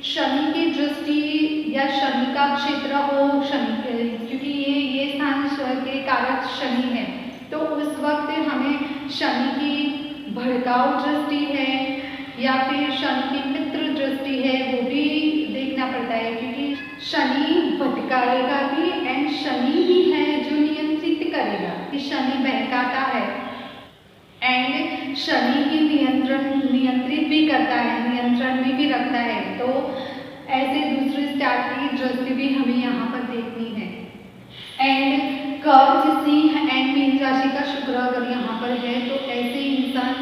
शनि की दृष्टि या शनि का क्षेत्र हो, शनि क्योंकि ये स्थान के कारक शनि है, तो उस वक्त हमें शनि की भड़काऊ दृष्टि है या फिर शनि की मित्र दृष्टि है वो भी देखना पड़ता है, क्योंकि शनि भटकाएगा भी एंड शनि ही है जो नियंत्रित करेगा। शनि बहकाता है एंड शनि ही नियंत्रित भी करता है, नियंत्रण में भी रखता है, तो ऐसे दूसरे स्टार की दृष्टि भी हमें यहाँ पर देखनी है। एंड कर्क सिंह एंड मीन राशि का शुक्र अगर यहाँ पर है तो ऐसे इंसान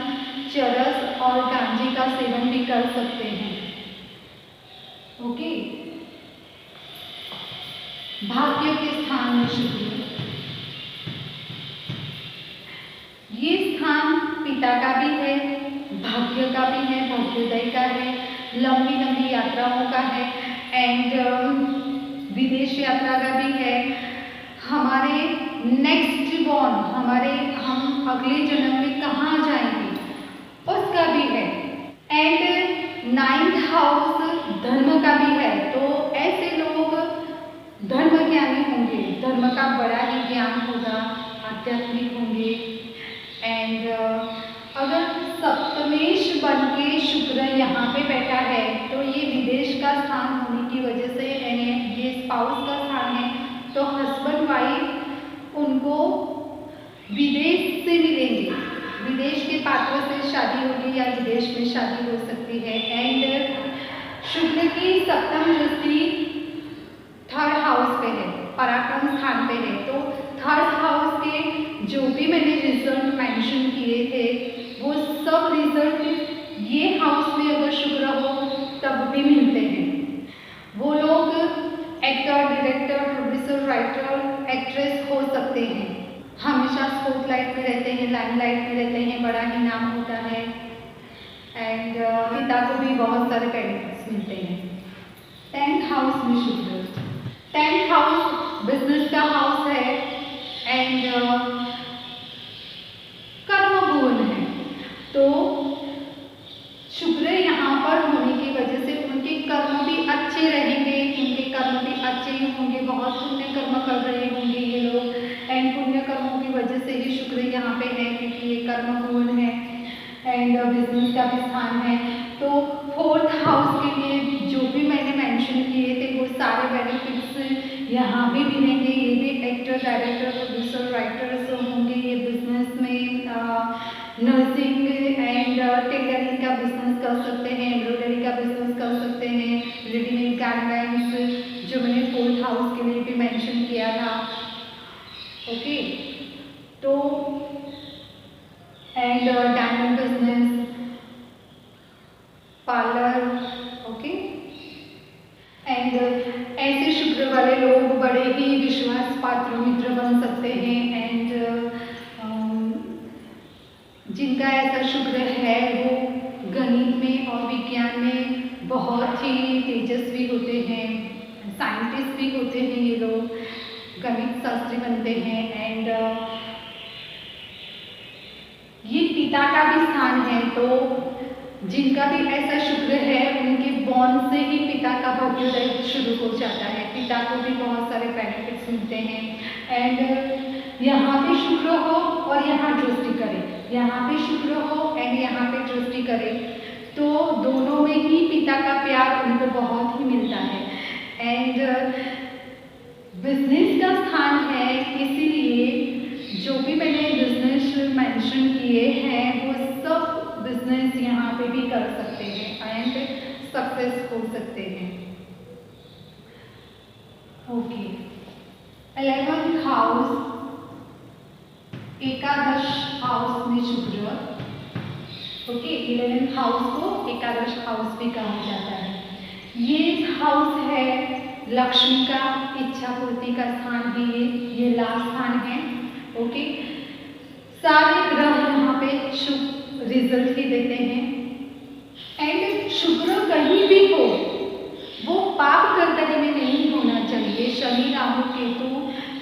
चरस और गांजे का सेवन भी कर सकते हैं, ओके। भाग्य के स्थान में शुक्र, ये स्थान पिता का भी है, भाग्य का भी है, भाग्योदय का है, लंबी लंबी यात्राओं का है, एंड विदेश यात्रा का भी है, हमारे नेक्स्ट बॉर्न, हम अगले जन्म में कहाँ जाएंगे उसका भी है, एंड 9th हाउस धर्म का भी है, तो ऐसे लोग धर्म ज्ञानी होंगे, धर्म का बड़ा ही ज्ञान होगा, आध्यात्मिक होंगे। एंड अगर सप्तमेश बन के शुक्र यहाँ पे बैठा है तो ये विदेश का स्थान होने की वजह से, यानी ये स्पाउस का स्थान है, तो हस्बैंड वाइफ उनको विदेश से मिलेंगे, विदेश के पात्र से शादी होगी या विदेश में शादी हो सकती है। एंड शुक्र की सप्तम दृष्टि 3rd हाउस पे है, पराक्रम स्थान पे है, तो 3rd हाउस के जो भी मैंने रिजल्ट मेंशन किए थे वो सब रिजल्ट ये हाउस में अगर शुक्र हो तब भी मिलते हैं। वो लोग actor, director, producer, writer, actress हो सकते हैं, हमेशा स्पॉटलाइट में रहते हैं, लाइमलाइट में रहते हैं, बड़ा ही नाम होता है। एंड पिता को भी बहुत सारे बेनिफिट्स मिलते हैं। 10th हाउस में शुक्र, 10th हाउस बिजनेस का हाउस है एंड कर्म भुवन है। तो शुक्र यहाँ पर होने की वजह से उनके कर्म भी अच्छे रहेंगे, उनके कर्म भी अच्छे ही होंगे, बहुत पुण्य कर्म कर रहे होंगे ये लोग एंड पुण्य कर्मों की वजह से ही शुक्र यहाँ पे है क्योंकि ये कर्म भुवन है एंड बिजनेस का भी स्थान है। तो 4th हाउस के लिए जो भी मैंने मेंशन किए थे वो सारे बेनिफिट्स यहाँ भी मिलेंगे। ये भी एक्टर, डायरेक्टर, प्रोड्यूसर, राइटर्स होंगे, ये बिजनेस में नर्सिंग एंड टेलरिंग का बिजनेस कर सकते हैं, एम्ब्रॉयडरी का बिजनेस कर सकते हैं, रेडीमेड गारमेंट्स जो मैंने 4th हाउस के लिए भी मेंशन किया था। ओके, तो and diamond business, parlour, okay. And ऐसे शुक्र वाले लोग बड़े ही विश्वास पात्र मित्र बन सकते हैं एंड जिनका ऐसा शुक्र है वो गणित में और विज्ञान में बहुत ही तेजस्वी होते हैं, साइंटिस्ट भी होते हैं ये लोग, गणित शास्त्री बनते हैं एंड ये पिता का भी स्थान है। तो जिनका भी ऐसा शुक्र है उनके बॉर्न से ही पिता का भाग्योदय शुरू हो जाता है, पिता को भी बहुत सारे बेनिफिट्स मिलते हैं एंड यहाँ पे शुक्र हो और यहाँ दृष्टि करे, यहाँ पे शुक्र हो एंड यहाँ पे दृष्टि करे तो दोनों में ही पिता का प्यार उनको बहुत ही मिलता है एंड बिजनेस का स्थान है, इसीलिए जो भी मैंने बिजनेस मेंशन किए हैं वो सब बिजनेस यहाँ पे भी कर सकते हैं एंड सक्सेस हो सकते हैं। ओके, 11th हाउस, एकादश हाउस में शुक्र। ओके, 11th हाउस को एकादश हाउस भी कहा जाता है। ये हाउस है लक्ष्मी का, इच्छा पूर्ति का स्थान है, ये लाभ स्थान है। ओके, सारे ग्रह यहाँ पे शुभ रिजल्ट ही देते हैं एंड शुक्र कहीं भी हो वो पाप कर्तरी में नहीं होना चाहिए, शनि, राहु, केतु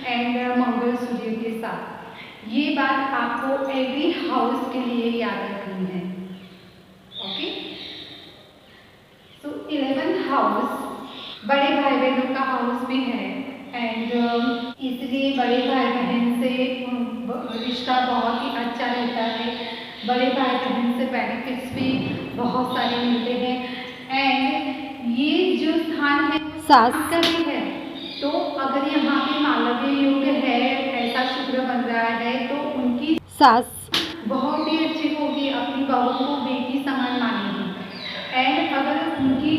एंड मंगल, सूर्य के साथ। ये बात आपको एवरी हाउस के लिए याद रखनी है। ओके, तो 11th हाउस बड़े भाई बहनों का हाउस भी है एंड इसलिए बड़े भाई बहन से रिश्ता बहुत ही अच्छा रहता है, बड़े भाई बहन से बेनिफिट्स भी बहुत सारे मिलते हैं एंड ये जो स्थान है सास का भी है। तो अगर यहाँ पे मालव्य योग है, ऐसा शुक्र बन रहा है तो उनकी सास बहुत ही अच्छी होगी, अपनी बहू को बेटी समान मानेगी एंड अगर उनकी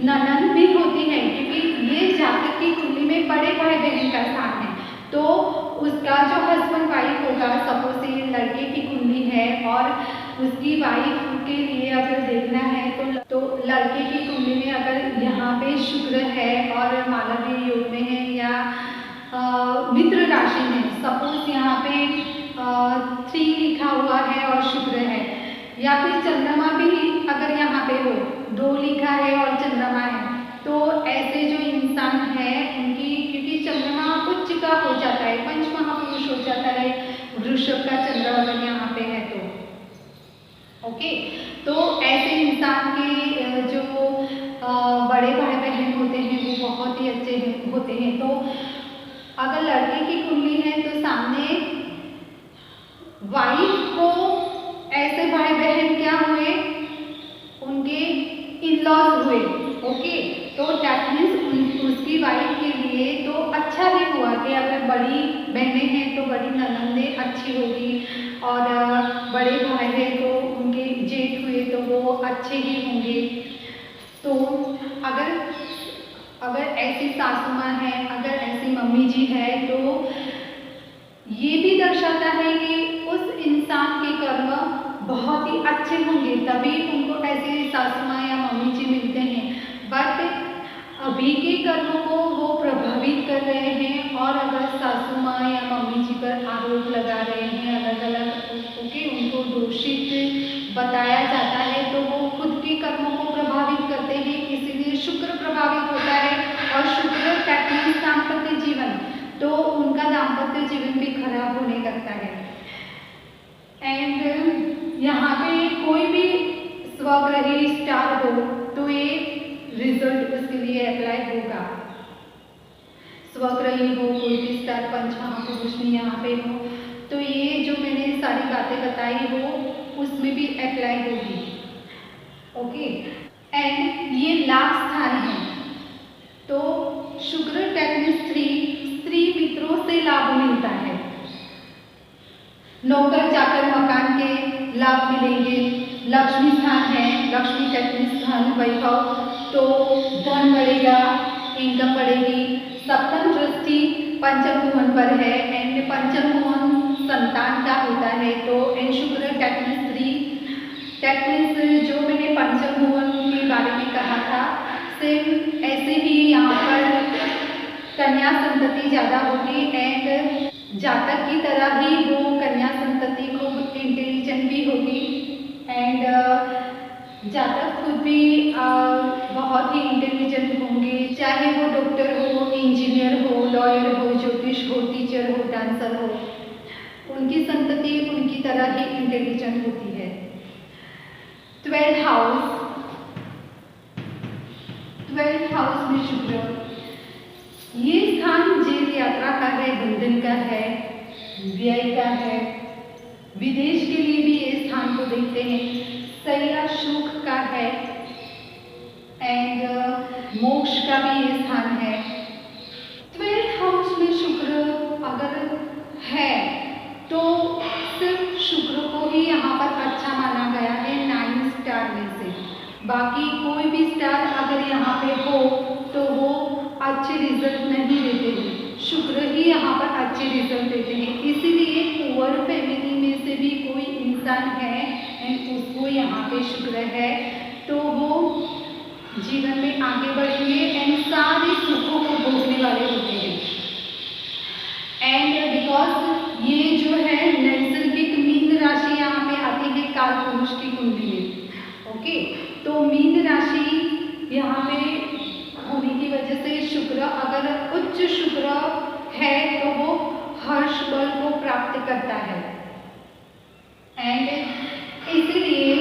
ननद भी होती है क्योंकि ये जातक की कुंडली में बड़े भाई बहन का स्थान है तो उसका जो हस्बैंड वाइफ होगा, सपोज ये लड़के की कुंडली है और उसकी वाइफ के लिए अगर देखना है तो लड़के की कुंडली में अगर यहाँ पे शुक्र है और मालव्य योग में है या मित्र राशि में, सपोज यहाँ पे 3 लिखा हुआ है और शुक्र है या फिर चंद्रमा भी अगर यहाँ पे हो, 2 लिखा है और चंद्रमा है तो ऐसे जो इंसान है उनकी, क्योंकि चंद्रमा उच्च का हो जाता है, पंच महापुरुष हो जाता है, वृषभ का चंद्र अगर यहाँ पे है तो ओके। तो ऐसे इंसान के जो बड़े भाई बहन होते हैं वो बहुत ही अच्छे होते हैं। तो अगर लड़के की कुंडली है तो सामने वाइफ को ऐसे भाई बहन क्या हुए, उनके इन-लॉज हुए। ओके, तो दैट मीन्स उसकी वाइफ के लिए तो अच्छा ही हुआ कि अगर बड़ी बहनें हैं तो बड़ी ननंदें अच्छी होगी और बड़े भाई हैं तो उनके जेठ हुए तो वो अच्छे ही होंगे। तो अगर ऐसी सासू माँ है, अगर ऐसी मम्मी जी है तो ये भी दर्शाता है कि उस इंसान के कर्म बहुत ही अच्छे होंगे, तभी उनको ऐसे सासू माँ या मम्मी जी मिलते हैं। बट अभी के कर्मों को वो प्रभावित कर रहे हैं और अगर सासू माँ या मम्मी जी पर आरोप लगा रहे हैं अलग अलग, ओके, उनको दोषित बताया जाता है तो वो प्रभावित होता है और शुक्र दैट दाम्पत्य जीवन, तो उनका दाम्पत्य जीवन भी खराब होने लगता है। एंड यहाँ पे कोई भी स्वग्रही स्टार हो तो ये रिजल्ट उसके लिए अप्लाई होगा। स्वग्रही हो, कोई भी स्टार पंचमहापुरुष में यहाँ पे हो, तो ये जो मैंने सारी बातें बताई हो उसमें भी अप्लाई होगी। ओके, एंड ये लास्ट स्थान है, तो शुक्र टेक्निक स्त्री मित्रों से लाभ मिलता है। नौकर चाकर मकान के लाभ मिलेंगे। लक्ष्मी स्थान है, लक्ष्मी टेक्निक धन वैभव, तो धन बढ़ेगा, इनकम बढ़ेगी। सप्तम दृष्टि पंचम भुवन पर है एंड पंचम भुवन संतान का होता है। तो एंड शुक्र टेक्निक जो मैंने पंचम भुवन के बारे में कहा था, सेम ऐसे ही यहाँ पर कन्या संतति ज़्यादा होगी एंड जातक की तरह ही वो कन्या संतति खूब इंटेलिजेंट भी होगी एंड जातक खुद भी बहुत ही इंटेलिजेंट होंगे, चाहे वो डॉक्टर हो, इंजीनियर हो, लॉयर हो, ज्योतिष हो, टीचर हो, डांसर हो, उनकी संतति उनकी तरह ही इंटेलिजेंट होती है। 12th हाउस में शुक्र, ये स्थान जेल यात्रा का है, बंधन का है, व्यय का है। विदेश के लिए भी ये स्थान को देखते हैं। सैया सुख का है एंड मोक्ष का भी ये स्थान है। 12th हाउस में शुक्र अगर है तो सिर्फ शुक्र को ही यहाँ पर अच्छा माना गया है 9 स्टार में से। बाकी कोई भी स्टार अगर यहाँ पे हो तो वो अच्छे रिजल्ट नहीं देते हैं, शुक्र ही यहाँ पर अच्छे रिजल्ट देते हैं। इसीलिए पुअर फैमिली में से भी कोई इंसान है एंड उसको यहाँ पे शुक्र है तो वो जीवन में आगे बढ़ेंगे एंड सारे सुखों को भोगने वाले होते हैं। एंड बिकॉज ये जो है नैसर्गिक मीन राशि यहाँ पे आती है काल पुरुष की कुंडली में। ओके, तो मीन राशि यहाँ पे होने की वजह से शुक्र अगर उच्च शुक्र है तो वो हर्ष बल को प्राप्त करता है एंड इसीलिए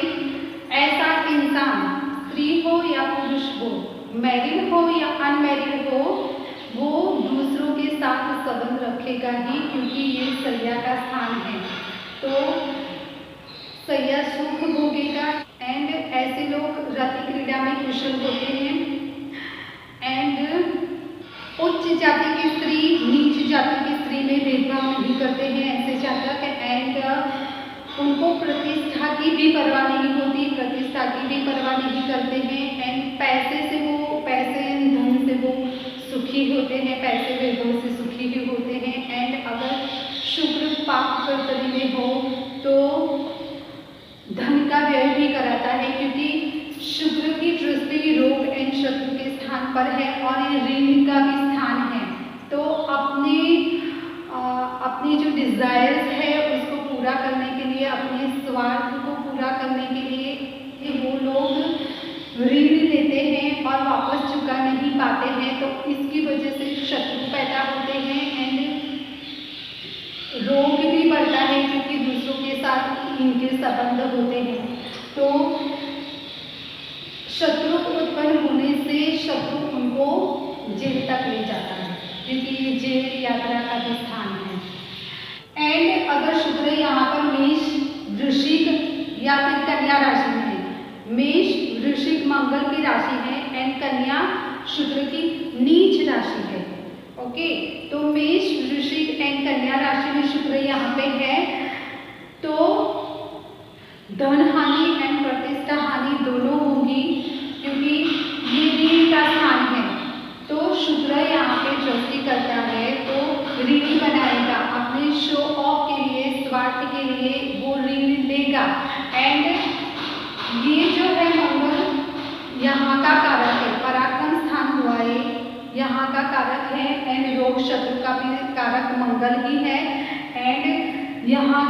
ऐसा इंसान स्त्री हो या पुरुष हो, मैरिड हो या अनमैरिड हो, वो दूसरों के साथ संबंध रखेगा ही, क्योंकि ये सैया का स्थान है। तो सैया सुख भोगेगा एंड ऐसे लोग रति क्रीड़ा में कुशल होते हैं एंड उच्च जाति की स्त्री नीच जाति की स्त्री में भेदभाव नहीं करते हैं ऐसे जातक एंड उनको प्रतिष्ठा की भी परवाह नहीं होती, प्रतिष्ठा की भी परवाह नहीं करते हैं एंड पैसे धन से वो सुखी होते हैं, पैसे वैभव से सुखी भी होते हैं। एंड अगर शुक्र पाप कर्तरी में हो तो धन का व्यय भी कराता है, क्योंकि शुक्र की दृष्टि रोग एंड शत्रु के स्थान पर है और ये ऋण का भी स्थान है। तो अपनी जो डिजायर्स है उसको पूरा करने के लिए, अपने स्वार्थ को पूरा करने के लिए वो लोग ऋण लेते हैं और वापस चुका नहीं पाते हैं, तो इसकी वजह से शत्रु पैदा होते हैं एंड रोग भी बढ़ता है, क्योंकि दूसरों के साथ इनके संबंध होते हैं। तो शत्रु उत्पन्न होने से शत्रु उनको जेल तक ले जाता है, क्योंकि ये जेल यात्रा का भी स्थान है। एंड अगर शुक्र यहाँ पर मेष, वृश्चिक या फिर कन्या राशि में है, मेष वृश्चिक मंगल की राशि है एंड कन्या शुक्र की नीच राशि है। ओके, तो मेष वृश्चिक एंड कन्या राशि में शुक्र यहाँ पे है तो धन हानि एंड प्रतिष्ठा हानि दोनों होंगी, क्योंकि ये ऋण का स्थान है। तो शुक्र यहाँ पे दृष्टि करता है तो ऋण बनाएगा, अपने शो ऑफ के लिए, स्वार्थ के लिए वो ऋण लेगा। एंड ये जो है मंगल यहाँ का कारक है, पराक्रम स्थान हुआ है, यहाँ का कारक है एंड रोग शत्रु का भी कारक मंगल ही है एंड यहाँ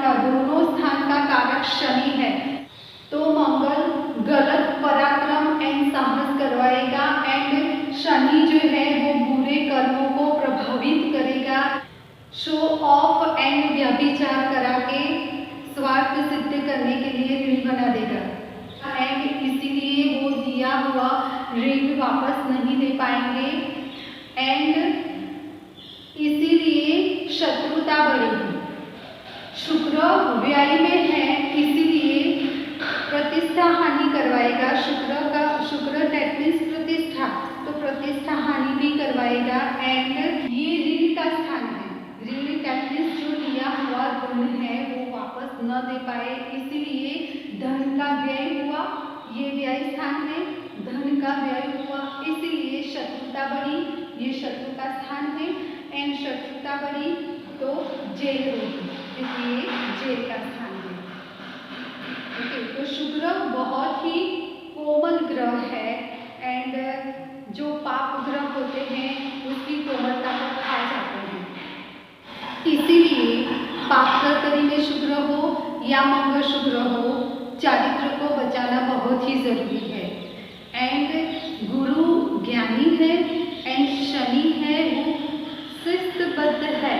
का दोनों स्थान का कारक शनि है। तो मंगल गलत पराक्रम एंड साहस करवा शो ऑफ एंड व्यभिचार करा के स्वार्थ सिद्ध करने के लिए ऋण बना देगा एंड इसीलिए वो दिया हुआ ऋण वापस नहीं दे पाएंगे एंड इसीलिए शत्रुता बढ़ेगी। शुक्र व्यय में है इसीलिए प्रतिष्ठा हानि करवाएगा। शुक्र दैट मीन्स प्रतिष्ठा, तो प्रतिष्ठा हानि भी करवाएगा एंड ये ऋण का स्थान है। ऋण दैट मीन्स जो लिया हुआ ऋण है वो वापस न दे पाए, इसीलिए धन का व्यय हुआ। ये व्यय स्थान है, धन का व्यय हुआ, इसीलिए शत्रुता बढ़ी। ये शत्रु का स्थान है एंड शत्रुता बढ़ी तो जेल होगी, इसलिए जेल का स्थान है। ओके, तो शुक्र बहुत ही कोमल ग्रह है एंड जो पाप ग्रह होते हैं उसकी कोमलता को खा जाते हैं। इसीलिए पाप कर्तरी में शुक्र हो या मंगल शुक्र हो, चारित्र को बचाना बहुत ही जरूरी है। एंड गुरु ज्ञानी है एंड शनि है वो शिस्तबद्ध है।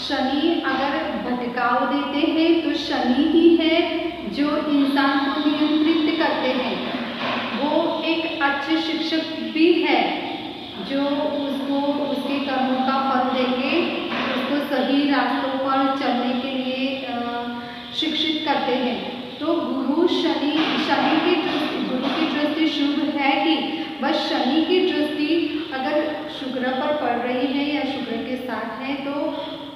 शनि अगर भटकाव देते हैं तो शनि ही है जो इंसान को नियंत्रित करते हैं। वो एक अच्छे शिक्षक भी है जो उसको उसके कर्मों का फल देके उसको सही रास्तों पर चलने के लिए शिक्षित करते हैं। तो गुरु शनि की दृष्टि शुभ है ही, बस शनि की दृष्टि अगर शुक्र पर पड़ रही है या शुक्र के साथ है तो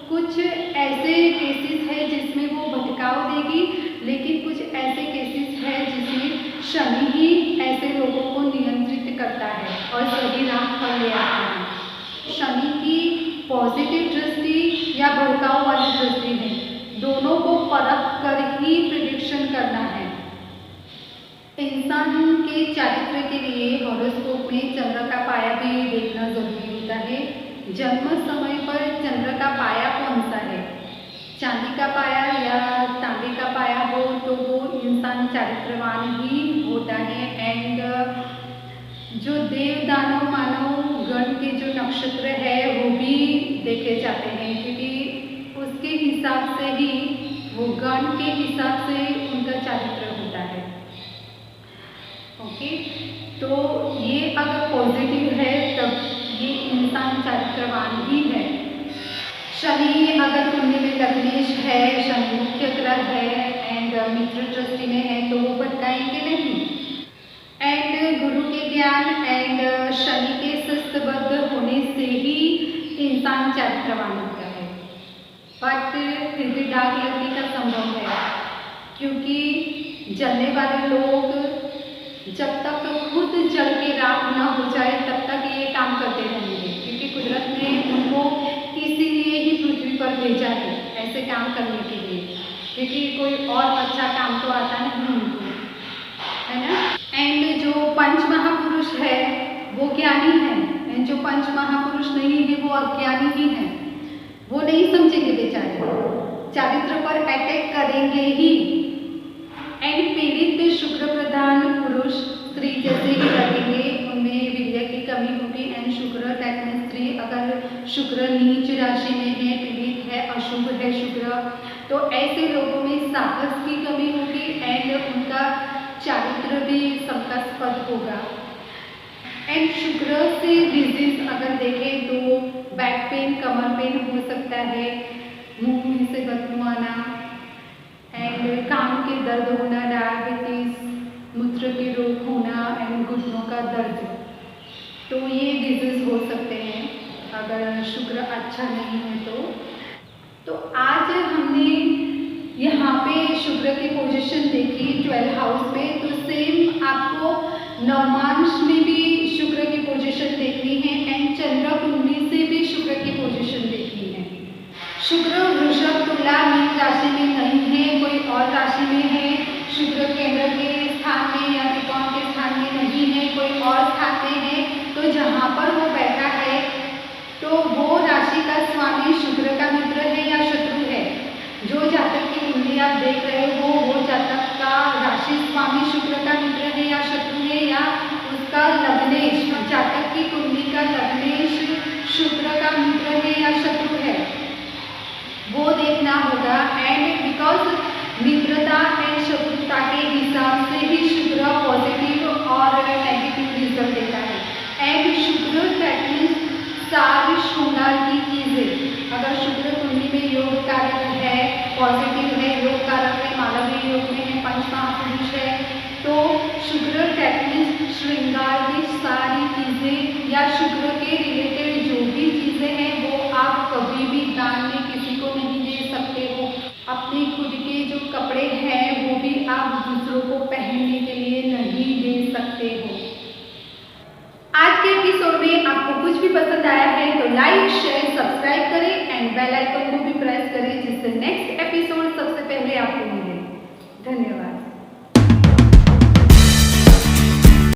कुछ ऐसे केसेस है जिसमें वो भटकाव देगी, लेकिन कुछ ऐसे केसेस है जिसमें शनि ही ऐसे लोगों को नियंत्रित करता है और सही राह पर ले आता है। शनि की पॉजिटिव दृष्टि या भटकाव वाली दृष्टि है, दोनों को परख कर ही प्रिडिक्शन करना है। इंसान के चारित्र के लिए हॉरोस्कोप में चंद्र का पाया भी देखना जरूरी होता है। जन्म समय पर चंद्र का पाया कौन सा है, चांदी का पाया या तांबे का पाया हो तो वो इंसान चारित्रवान ही होता है। एंड जो देव दानव मानव गण के जो नक्षत्र है वो भी देखे जाते हैं, क्योंकि उसके हिसाब से ही वो गण के हिसाब से उनका चारित्र होता है। ओके, तो ये अगर पॉजिटिव है तब ये इंसान चारित्रवान ही है। शनि अगर कुंडली में लग्नेश है, शनि मुख्य ग्रह है एंड मित्र दृष्टि में है तो वो भटकाएंगे नहीं। एंड गुरु के ज्ञान एंड शनि के शिस्तबद्ध होने से ही इंसान चारित्रवान होता है। बट फिर भी दाग लगने का संभव है, क्योंकि जलने वाले लोग जब तक खुद जल के राख न हो जाए तब तक ये काम करते रहेंगे, क्योंकि कुदरत ने उनको इसीलिए ही पृथ्वी पर भेजा है ऐसे काम करने के लिए, क्योंकि कोई और अच्छा काम तो आता नहीं उनको, है ना। एंड जो पंच महापुरुष है वो ज्ञानी है एंड जो पंच महापुरुष नहीं है वो अज्ञानी ही है। वो नहीं समझेंगे बेचारे, चारित्र पर अटैक करेंगे ही। एंड पीड़ित शुक्र प्रधान पुरुष स्त्री जैसे ही लगेंगे, उनमें वीर्य की कमी होगी। एंड शुक्र दैट मीन्स स्त्री अगर शुक्र नीच राशि में है, पीड़ित है, अशुभ है शुक्र, तो ऐसे लोगों में साहस की कमी होगी एंड उनका चारित्र भी शंकास्पद होगा। एंड शुक्र से डिजीज अगर देखें तो बैक पेन, कमर पेन हो सकता है, मुंह से बदबू आना एंड कान के दर्द होना, डायबिटीज, मूत्र के रोग होना एंड घुटनों का दर्द, तो ये डिजीज हो सकते हैं अगर शुक्र अच्छा नहीं है तो आज हमने यहाँ पे शुक्र की पोजीशन देखी 12 हाउस में, तो सेम आपको नवमांश में भी शुक्र की पोजीशन देखनी है एंड चंद्र कुंडली से भी शुक्र की पोजीशन देखनी है। शुक्र वृषभ, तुला, मीन राशि में नहीं है, कोई और राशि में है। शुक्र केंद्र के स्थान में या त्रिकोण के स्थान में नहीं है, कोई और स्थान में है, तो जहाँ पर वो बैठा है तो वो राशि का स्वामी शुक्र का मित्र है या शत्रु है। जो जातक की कुंडली आप देख रहे हो वो जातक का राशि स्वामी शुक्र का मित्र है या शत्रु है, या उसका लग्नेश, जातक की कुंडली का लग्नेश शुक्र का मित्र है या शत्रु है। महापुरुष है, तो शुक्र टेक्निक श्रृंगार की सारी चीज़ें या शुक्र के रिलेटेड जो भी चीज़ें हैं वो आप कभी भी दान में किसी को नहीं दे सकते हो। अपने खुद के जो कपड़े हैं वो भी आप दूसरों को पहनने के लिए नहीं दे सकते हो। आज के एपिसोड में आपको कुछ भी पसंद आया है तो लाइक शेयर सब्सक्राइब करें एंड बेल आइकन को भी प्रेस करें, जिससे नेक्स्ट